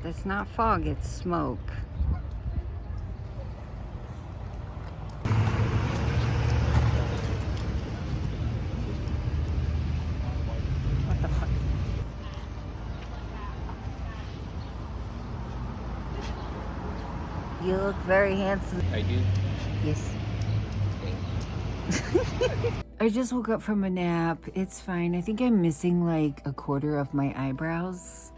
That's not fog, it's smoke. What the fuck? You look very handsome. I do. Yes. I just woke up from a nap. It's fine. I think I'm missing like a quarter of my eyebrows.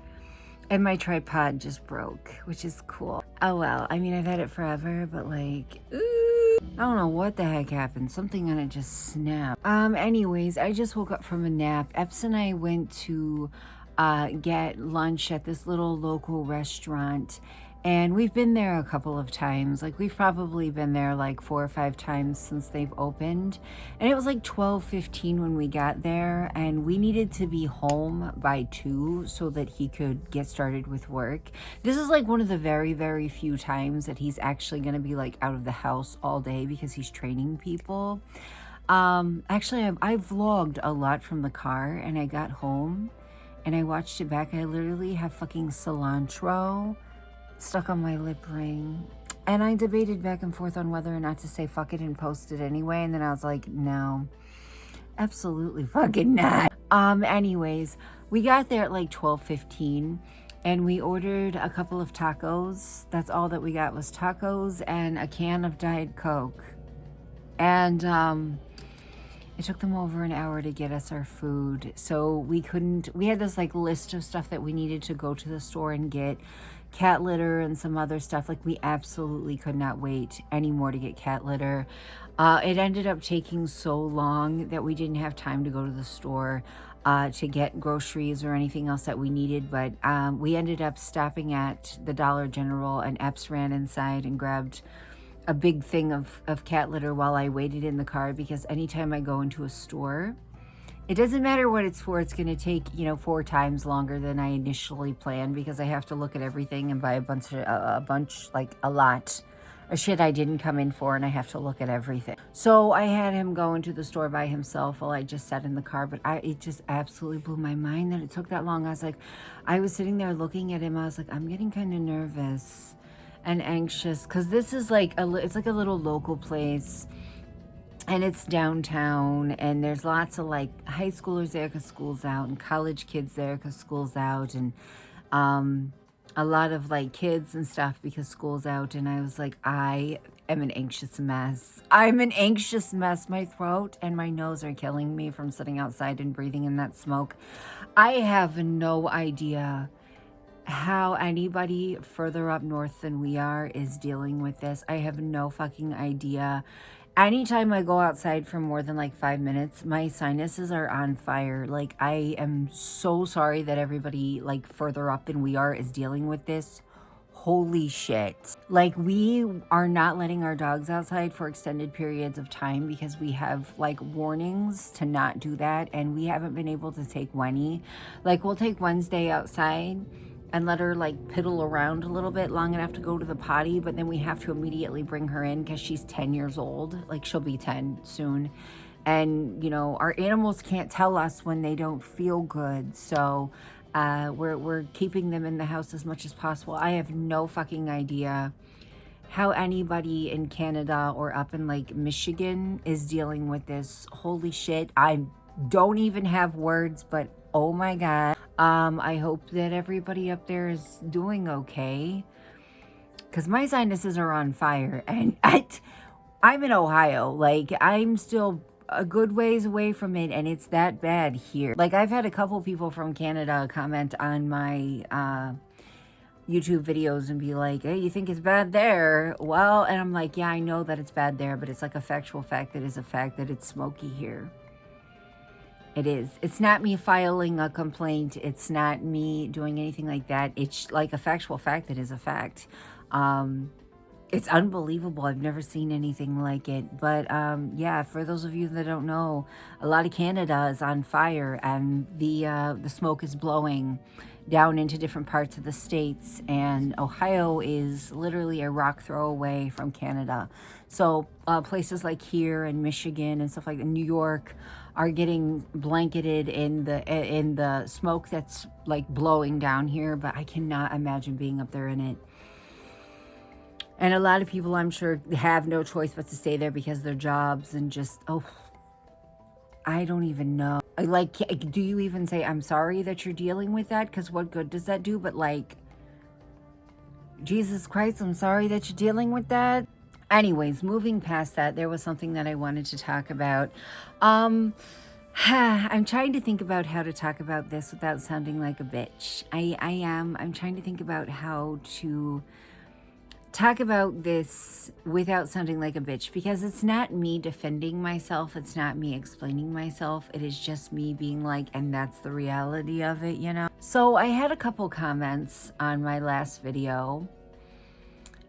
And my tripod just broke, which is cool. Oh well, I mean, I've had it forever, but like, ooh, I don't know what the heck happened. Something on it just snapped. Anyways, I just woke up from a nap. Epps and I went to get lunch at this little local restaurant. And we've been there a couple of times. Like, we've probably been there like 4 or 5 times since they've opened. And it was like 12:15 when we got there, and we needed to be home by 2 so that he could get started with work. This is like one of the very, very few times that he's actually going to be like out of the house all day because he's training people. Actually, I vlogged a lot from the car, and I got home and I watched it back. I literally have fucking cilantro stuck on my lip ring. And I debated back and forth on whether or not to say fuck it and post it anyway. And then I was like, no, absolutely fucking not. Anyways, we got there at like 12:15 and we ordered a couple of tacos. That's all that we got was tacos and a can of Diet Coke. And it took them over an hour to get us our food. So we had this like list of stuff that we needed to go to the store and get. Cat litter and some other stuff. Like, we absolutely could not wait anymore to get cat litter. It ended up taking so long that we didn't have time to go to the store to get groceries or anything else that we needed. But we ended up stopping at the Dollar General, and Epps ran inside and grabbed a big thing of cat litter while I waited in the car, because anytime I go into a store, it doesn't matter what it's for. It's going to take, 4 times longer than I initially planned, because I have to look at everything and buy a lot of shit I didn't come in for, and I have to look at everything. So I had him go into the store by himself while I just sat in the car, but it just absolutely blew my mind that it took that long. I was sitting there looking at him. I was like, I'm getting kind of nervous and anxious, because this is it's like a little local place. And it's downtown, and there's lots of like high schoolers there because school's out, and college kids there because school's out, and a lot of like kids and stuff because school's out. And I was like, I am an anxious mess. I'm an anxious mess. My throat and my nose are killing me from sitting outside and breathing in that smoke. I have no idea how anybody further up north than we are is dealing with this. I have no fucking idea. Anytime I go outside for more than like 5 minutes, my sinuses are on fire. Like, I am so sorry that everybody like further up than we are is dealing with this. Holy shit. Like, we are not letting our dogs outside for extended periods of time because we have like warnings to not do that. And we haven't been able to take Winnie. Like, we'll take Wednesday outside and let her like piddle around a little bit long enough to go to the potty, but then we have to immediately bring her in because she's 10 years old. Like, she'll be 10 soon. And our animals can't tell us when they don't feel good. So we're keeping them in the house as much as possible. I have no fucking idea how anybody in Canada or up in like Michigan is dealing with this. Holy shit. I don't even have words, but oh my God. I hope that everybody up there is doing okay, because my sinuses are on fire, and I'm in Ohio. Like, I'm still a good ways away from it, and it's that bad here. Like, I've had a couple people from Canada comment on my YouTube videos and be like, hey, you think it's bad there? Well, and I'm like, yeah, I know that it's bad there, but it's like a factual fact that is a fact that it's smoky here. It is. It's not me filing a complaint. It's not me doing anything like that. It's like a factual fact that is a fact. It's unbelievable. I've never seen anything like it. But yeah, for those of you that don't know, a lot of Canada is on fire, and the smoke is blowing down into different parts of the states, and Ohio is literally a rock throw away from Canada. So places like here and Michigan and stuff like that, New York, are getting blanketed in the smoke that's like blowing down here, but I cannot imagine being up there in it. And a lot of people, I'm sure, have no choice but to stay there because their jobs and just, oh, I don't even know. Like, do you even say, I'm sorry that you're dealing with that? Because what good does that do? But like, Jesus Christ, I'm sorry that you're dealing with that. Anyways, moving past that, there was something that I wanted to talk about. I'm trying to think about how to talk about this without sounding like a bitch. I'm trying to think about how to talk about this without sounding like a bitch, because it's not me defending myself. It's not me explaining myself. It is just me being like, and that's the reality of it, you know? So I had a couple comments on my last video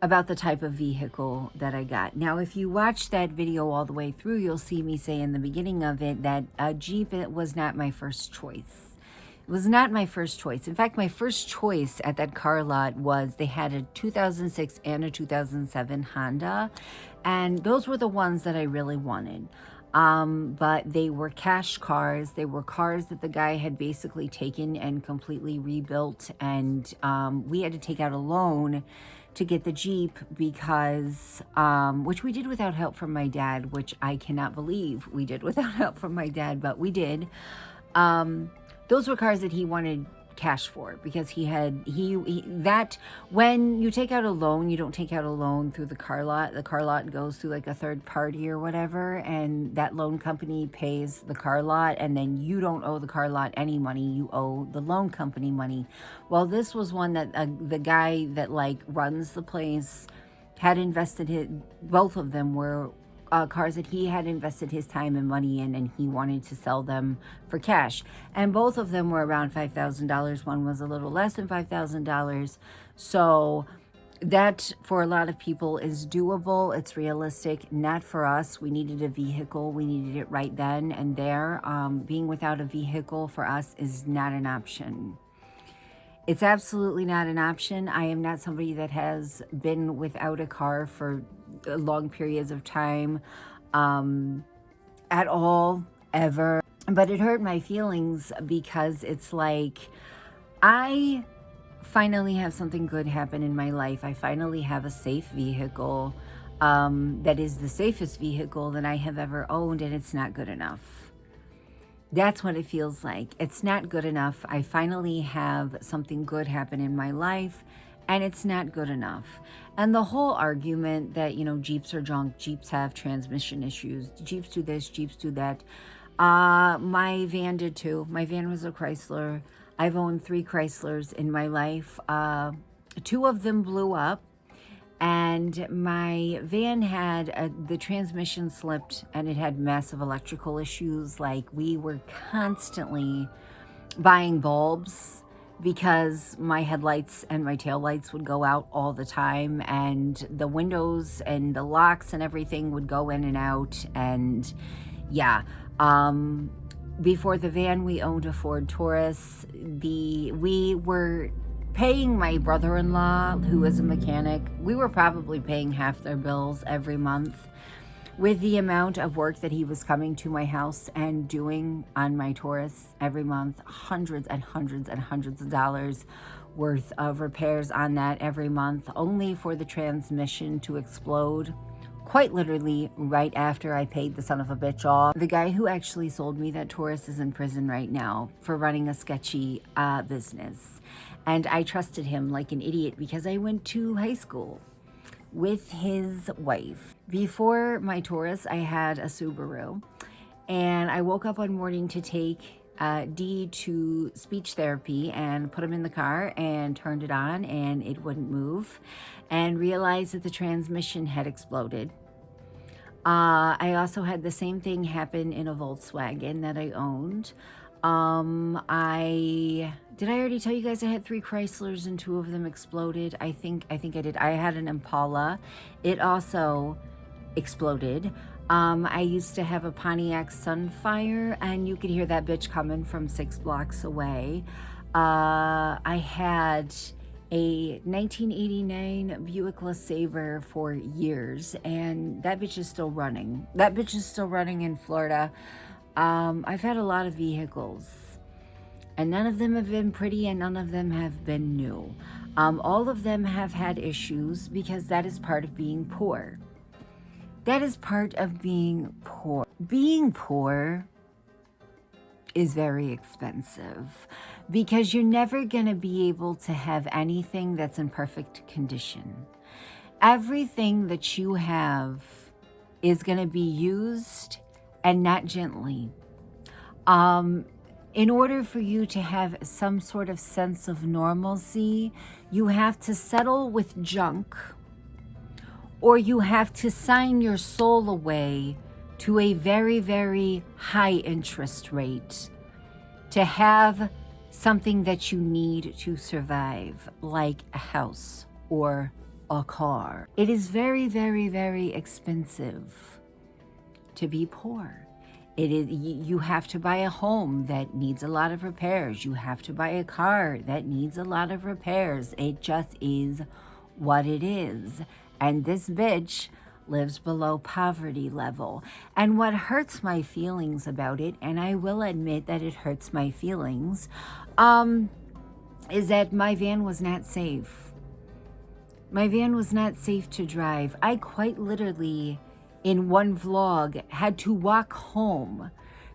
about the type of vehicle that I got. Now, if you watch that video all the way through, you'll see me say in the beginning of it that a Jeep was not my first choice. It was not my first choice. In fact, my first choice at that car lot was they had a 2006 and a 2007 Honda, and those were the ones that I really wanted. But they were cash cars. They were cars that the guy had basically taken and completely rebuilt, and we had to take out a loan to get the Jeep because, which we did without help from my dad, which I cannot believe we did without help from my dad, but we did. Those were cars that he wanted cash for because he that when you take out a loan, you don't take out a loan through the car lot. The car lot goes through like a third party or whatever, and that loan company pays the car lot, and then you don't owe the car lot any money. You owe the loan company money. Well, this was one that the guy that like runs the place had invested both of them were cars that he had invested his time and money in, and he wanted to sell them for cash. And both of them were around $5,000. One was a little less than $5,000. So that, for a lot of people, is doable. It's realistic. Not for us. We needed a vehicle. We needed it right then and there. Being without a vehicle for us is not an option. It's absolutely not an option. I am not somebody that has been without a car for long periods of time at all, ever. But it hurt my feelings because it's like I finally have something good happen in my life. I finally have a safe vehicle that is the safest vehicle that I have ever owned, and it's not good enough. That's what it feels like. It's not good enough. I finally have something good happen in my life, and it's not good enough. And the whole argument that, you know, Jeeps are junk, Jeeps have transmission issues, Jeeps do this, Jeeps do that. My van did too. My van was a Chrysler. I've owned 3 Chryslers in my life. 2 of them blew up. And my van had the transmission slipped, and it had massive electrical issues. Like, we were constantly buying bulbs because my headlights and my taillights would go out all the time, and the windows and the locks and everything would go in and out. And yeah, before the van, we owned a Ford Taurus. We were paying my brother-in-law, who was a mechanic. We were probably paying half their bills every month with the amount of work that he was coming to my house and doing on my Taurus every month. Hundreds and hundreds and hundreds of dollars worth of repairs on that every month, only for the transmission to explode quite literally right after I paid the son of a bitch off. The guy who actually sold me that Taurus is in prison right now for running a sketchy business. And I trusted him like an idiot because I went to high school with his wife. Before my Taurus, I had a Subaru. And I woke up one morning to take D to speech therapy and put him in the car and turned it on, and it wouldn't move, and realized that the transmission had exploded. I also had the same thing happen in a Volkswagen that I owned. Did I already tell you guys I had 3 Chryslers and 2 of them exploded? I think I did. I had an Impala. It also exploded. I used to have a Pontiac Sunfire, and you could hear that bitch coming from 6 blocks away. I had a 1989 Buick LeSabre for years, and that bitch is still running. That bitch is still running in Florida. I've had a lot of vehicles, and none of them have been pretty and none of them have been new. All of them have had issues because that is part of being poor. That is part of being poor. Being poor is very expensive because you're never going to be able to have anything that's in perfect condition. Everything that you have is going to be used, and not gently. In order for you to have some sort of sense of normalcy, you have to settle with junk, or you have to sign your soul away to a very, very high interest rate to have something that you need to survive, like a house or a car. It is very, very, very expensive to be poor. It is, you have to buy a home that needs a lot of repairs. You have to buy a car that needs a lot of repairs. It just is what it is. And this bitch lives below poverty level. And what hurts my feelings about it, and I will admit that it hurts my feelings, is that my van was not safe. My van was not safe to drive. I quite literally, in one vlog, had to walk home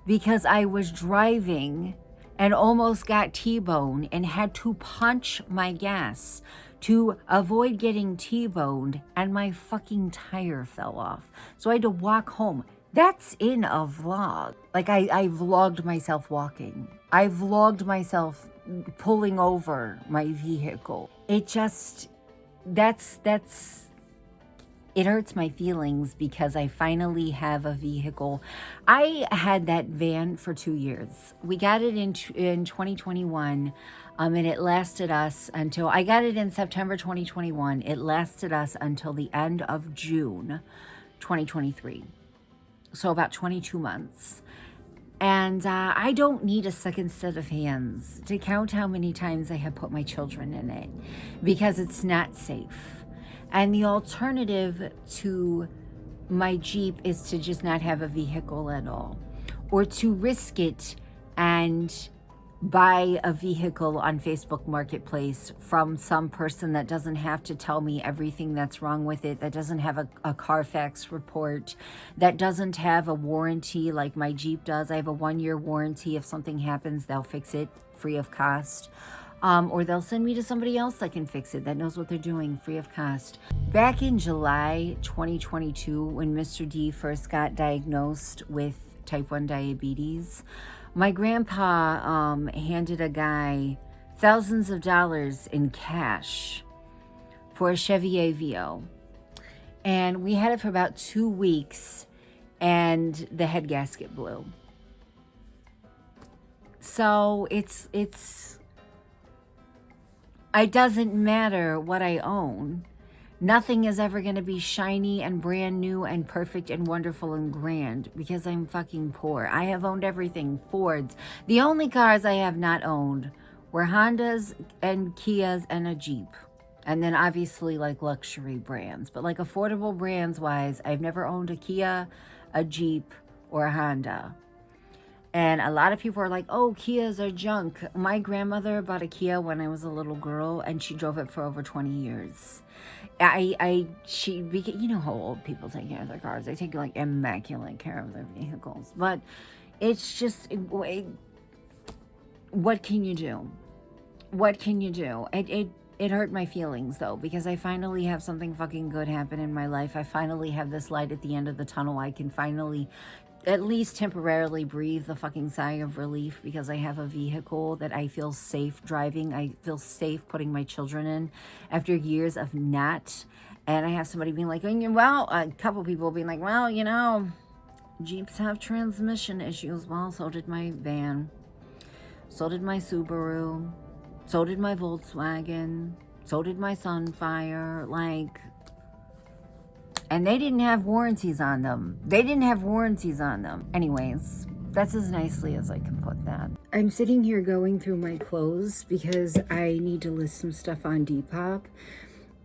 because I was driving and almost got T-boned and had to punch my gas to avoid getting T-boned, and my fucking tire fell off. So I had to walk home. That's in a vlog. Like I vlogged myself walking. I vlogged myself pulling over my vehicle. It just, it hurts my feelings because I finally have a vehicle. I had that van for 2 years. We got it in 2021, and it lasted us until, I got it in September 2021. It lasted us until the end of June 2023. So about 22 months. And I don't need a second set of hands to count how many times I have put my children in it because it's not safe. And the alternative to my Jeep is to just not have a vehicle at all, or to risk it and buy a vehicle on Facebook Marketplace from some person that doesn't have to tell me everything that's wrong with it, that doesn't have a Carfax report, that doesn't have a warranty like my Jeep does. I have a 1-year warranty. If something happens, they'll fix it free of cost. Or they'll send me to somebody else that can fix it, that knows what they're doing, free of cost. Back in July 2022, when Mr. D first got diagnosed with type 1 diabetes, my grandpa handed a guy thousands of dollars in cash for a Chevy Aveo. And we had it for about 2 weeks, and the head gasket blew. So it doesn't matter what I own. Nothing is ever going to be shiny and brand new and perfect and wonderful and grand because I'm fucking poor. I have owned everything. Fords. The only cars I have not owned were Hondas and Kias and a Jeep. And then obviously like luxury brands. But like affordable brands wise, I've never owned a Kia, a Jeep, or a Honda. And a lot of people are like, oh, Kias are junk. My grandmother bought a Kia when I was a little girl, and she drove it for over 20 years. You know how old people take care of their cars. They take like immaculate care of their vehicles. But it's just, what can you do? What can you do? It hurt my feelings though, because I finally have something fucking good happen in my life. I finally have this light at the end of the tunnel. I can finally at least temporarily breathe the fucking sigh of relief because I have a vehicle that I feel safe driving. I feel safe putting my children in after years of not. And I have somebody being like, well, a couple people being like, well, you know, Jeeps have transmission issues. Well, so did my van. So did my Subaru. So did my Volkswagen. So did my Sunfire. Like, and they didn't have warranties on them. Anyways, that's as nicely as I can put that. I'm sitting here going through my clothes because I need to list some stuff on Depop.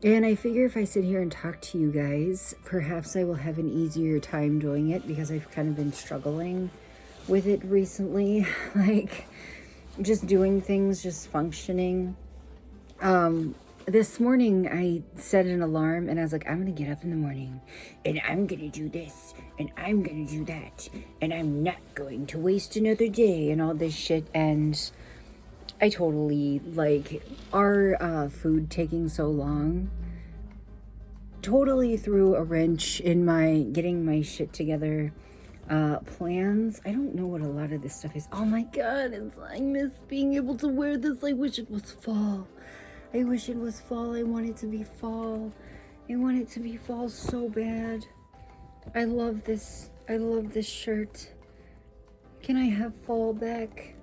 And I figure if I sit here and talk to you guys, perhaps I will have an easier time doing it because I've kind of been struggling with it recently. Like, just doing things, just functioning. This morning I set an alarm and I was like, I'm gonna get up in the morning and I'm gonna do this and I'm gonna do that and I'm not going to waste another day and all this shit. And I totally, like, our food taking so long totally threw a wrench in my getting my shit together plans. I don't know what a lot of this stuff is. Oh my god, I miss being able to wear this. I wish it was fall. I wish it was fall. I want it to be fall. I want it to be fall so bad. I love this. I love this shirt. Can I have fall back?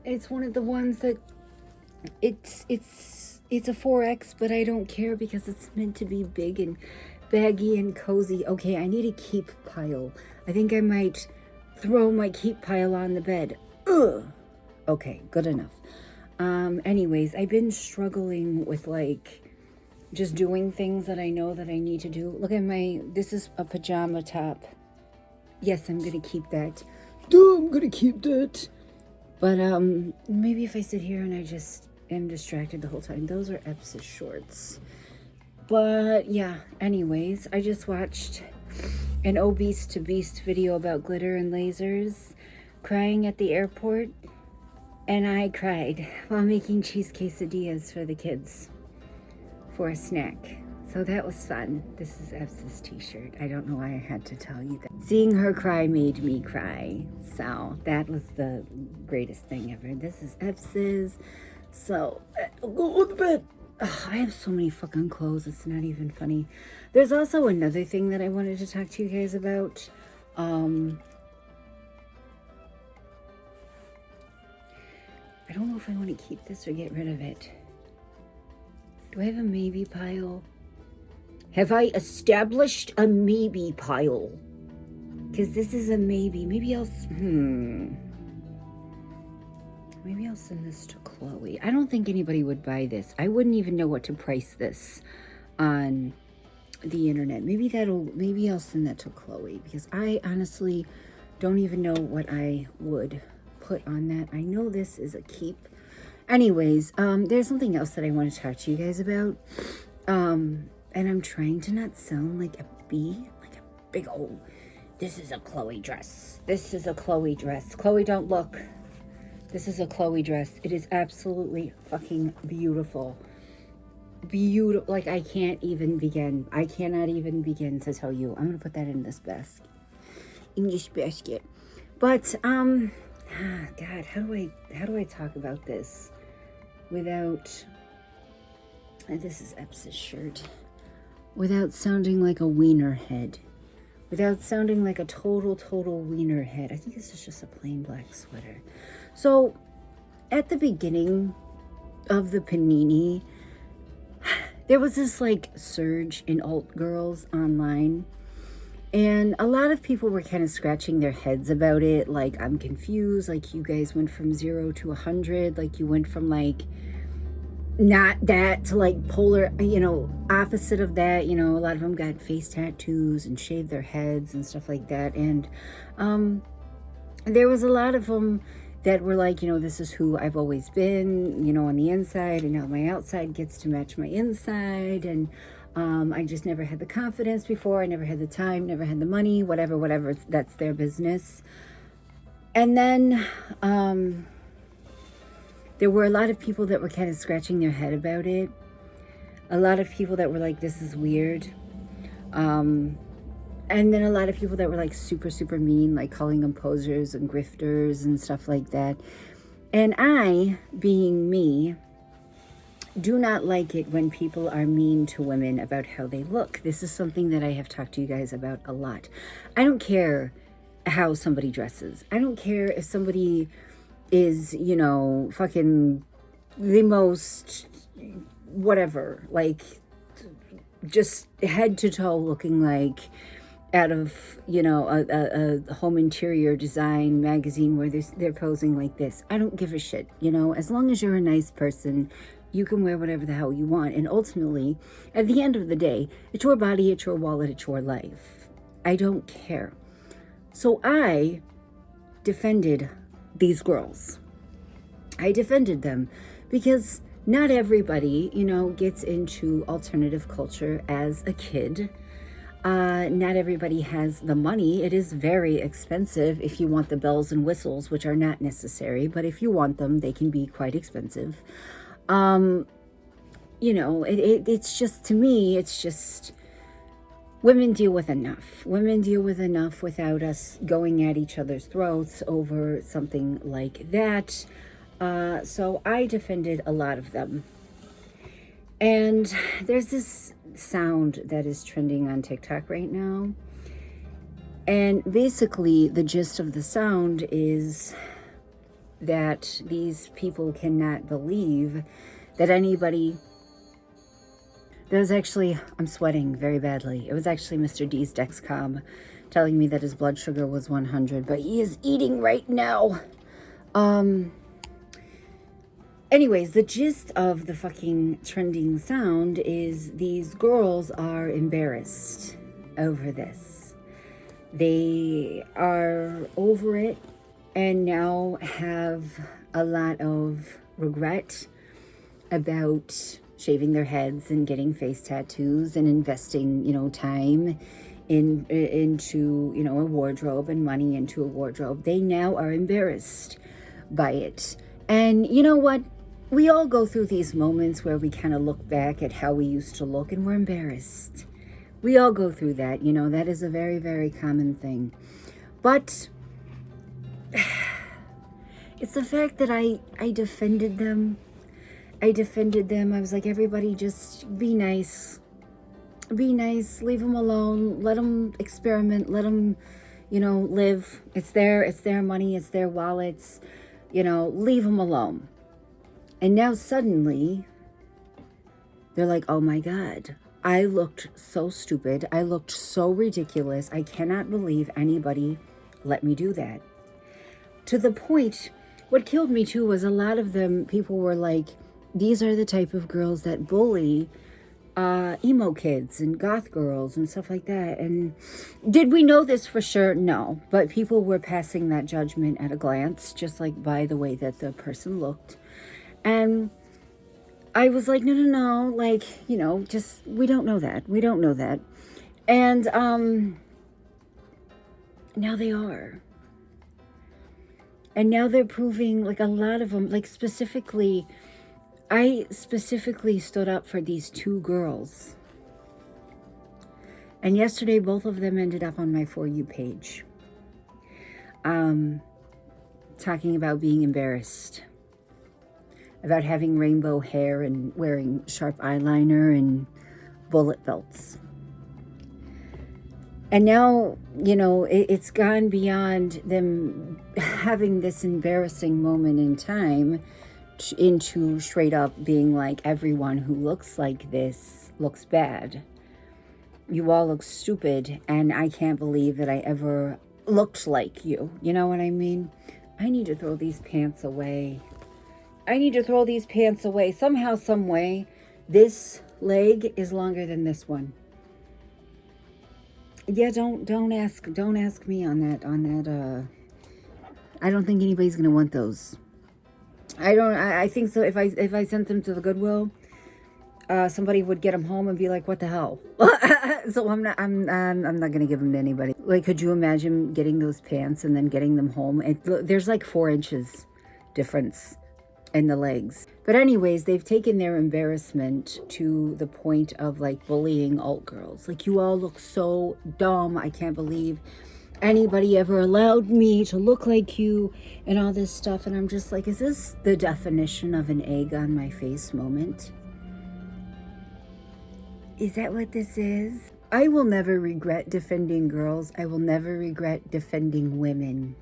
It's one of the ones that it's a 4X, but I don't care because it's meant to be big and baggy and cozy. Okay, I need a keep pile. I think I might throw my keep pile on the bed. Ugh. Okay, good enough. Anyways, I've been struggling with, like, just doing things that I know that I need to do. Look at this is a pajama top. Yes, I'm gonna keep that. Duh, I'm gonna keep that. But, maybe if I sit here and I just am distracted the whole time. Those are Epsis shorts. But, yeah, anyways, I just watched an Obese to Beast video about glitter and lasers, crying at the airport. And I cried while making cheese quesadillas for the kids for a snack. So that was fun. This is Epsis t-shirt. I don't know why I had to tell you that. Seeing her cry made me cry. So that was the greatest thing ever. This is Epsis. So I'll go to bed. Ugh, I have so many fucking clothes. It's not even funny. There's also another thing that I wanted to talk to you guys about. I don't know if I want to keep this or get rid of it. Do I have a maybe pile? Have I established a maybe pile? Because this is a maybe. Maybe I'll send this to Chloe. I don't think anybody would buy this. I wouldn't even know what to price this on the internet. Maybe I'll send that to Chloe because I honestly don't even know what I would put on that. I know this is a keep. Anyways, there's something else that I want to talk to you guys about. And I'm trying to not sound like a bee, like a big old, this is a Chloe dress. This is a Chloe dress. Chloe, don't look. This is a Chloe dress. It is absolutely fucking beautiful. Beautiful. Like, I can't even begin. I cannot even begin to tell you. I'm going to put that in this basket. In this basket. But, God, how do I talk about this without, this is Epsis' shirt, without sounding like a wiener head, without sounding like a total wiener head. I think this is just a plain black sweater. So at the beginning of the Panini, there was this like surge in alt girls online. And a lot of people were kind of scratching their heads about it. Like, I'm confused. Like, you guys went from 0 to 100. Like, you went from, like, not that to, like, polar, opposite of that. A lot of them got face tattoos and shaved their heads and stuff like that. And there was a lot of them that were like, this is who I've always been, on the inside. And now my outside gets to match my inside. And I just never had the confidence before. I never had the time, never had the money, whatever. That's their business. And then there were a lot of people that were kind of scratching their head about it. A lot of people that were like, this is weird. And then a lot of people that were like super mean, like calling them posers and grifters and stuff like that. And I, being me, do not like it when people are mean to women about how they look. This is something that I have talked to you guys about a lot. I don't care how somebody dresses. I don't care if somebody is, fucking the most whatever, like just head to toe looking like out of, a home interior design magazine where they're posing like this. I don't give a shit, as long as you're a nice person, you can wear whatever the hell you want. And ultimately, at the end of the day, it's your body, it's your wallet, it's your life. I don't care. So I defended these girls. I defended them because not everybody, gets into alternative culture as a kid. Not everybody has the money. It is very expensive if you want the bells and whistles, which are not necessary, but if you want them, they can be quite expensive. It's just, to me, it's just, women deal with enough. Women deal with enough without us going at each other's throats over something like that. So I defended a lot of them. And there's this sound that is trending on TikTok right now. And basically, the gist of the sound is that these people cannot believe that anybody... I'm sweating very badly. It was actually Mr. D's Dexcom telling me that his blood sugar was 100, but he is eating right now. Anyways, the gist of the fucking trending sound is these girls are embarrassed over this. They are over it and now have a lot of regret about shaving their heads and getting face tattoos and investing, time into, a wardrobe and money into a wardrobe. They now are embarrassed by it. And you know what? We all go through these moments where we kind of look back at how we used to look and we're embarrassed. We all go through that, that is a very, very common thing. But it's the fact that I defended them. I was like, everybody just be nice. Be nice. Leave them alone. Let them experiment. Let them, live. It's their money. It's their wallets. Leave them alone. And now suddenly, they're like, oh my God, I looked so stupid. I looked so ridiculous. I cannot believe anybody let me do that. To the point, what killed me too was a lot of them, people were like, these are the type of girls that bully emo kids and goth girls and stuff like that. And did we know this for sure? No. But people were passing that judgment at a glance, just like by the way that the person looked. And I was like, no, like, just, we don't know that. We don't know that. And now they are. And now they're proving, like, a lot of them, like, I specifically stood up for these two girls. And yesterday, both of them ended up on my For You page. Talking about being embarrassed. About having rainbow hair and wearing sharp eyeliner and bullet belts. And now, it's gone beyond them having this embarrassing moment in time into straight up being like, everyone who looks like this looks bad. You all look stupid, and I can't believe that I ever looked like you. You know what I mean? I need to throw these pants away. Somehow, some way, this leg is longer than this one. Yeah, don't ask me on that. I don't think anybody's gonna want those. I think so. If I sent them to the Goodwill, somebody would get them home and be like, "What the hell?" So I'm not gonna give them to anybody. Like, could you imagine getting those pants and then getting them home? There's like 4 inches difference in the legs. But anyways, they've taken their embarrassment to the point of like bullying alt girls. Like, you all look so dumb. I can't believe anybody ever allowed me to look like you and all this stuff. And I'm just like, is this the definition of an egg on my face moment? Is that what this is? I will never regret defending girls. I will never regret defending women.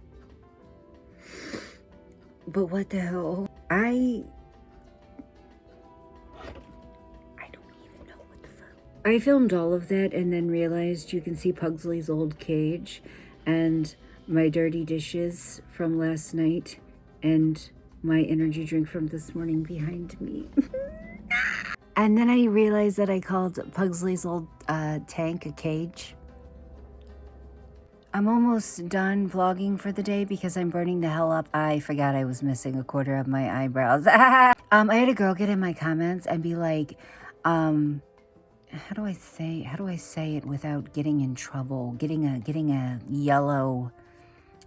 But what the hell? I don't even know what the fuck. I filmed all of that and then realized you can see Pugsley's old cage and my dirty dishes from last night and my energy drink from this morning behind me. And then I realized that I called Pugsley's old tank a cage. I'm almost done vlogging for the day because I'm burning the hell up. I forgot I was missing a quarter of my eyebrows. I had a girl get in my comments and be like, how do I say it without getting in trouble, getting a yellow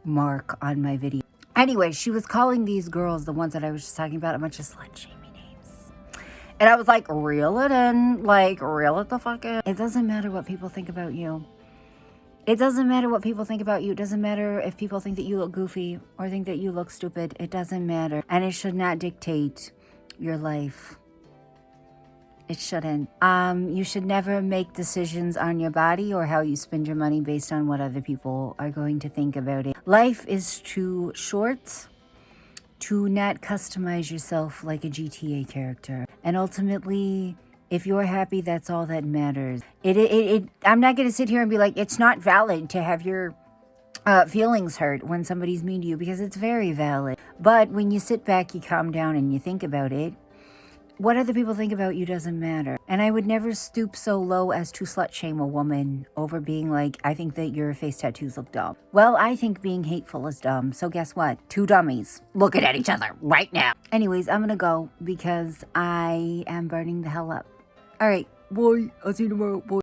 mark on my video. Anyway, she was calling these girls, the ones that I was just talking about, a bunch of slut-shaming names. And I was like, reel it in. Like, reel it the fuck in. It doesn't matter what people think about you. It doesn't matter what people think about you. It doesn't matter if people think that you look goofy or think that you look stupid. It doesn't matter. And it should not dictate your life. It shouldn't. You should never make decisions on your body or how you spend your money based on what other people are going to think about it. Life is too short to not customize yourself like a GTA character. And ultimately, if you're happy, that's all that matters. I'm not going to sit here and be like, it's not valid to have your feelings hurt when somebody's mean to you, because it's very valid. But when you sit back, you calm down and you think about it, what other people think about you doesn't matter. And I would never stoop so low as to slut shame a woman over being like, I think that your face tattoos look dumb. Well, I think being hateful is dumb. So guess what? Two dummies looking at each other right now. Anyways, I'm gonna go because I am burning the hell up. All right, boy, I'll see you tomorrow, boy.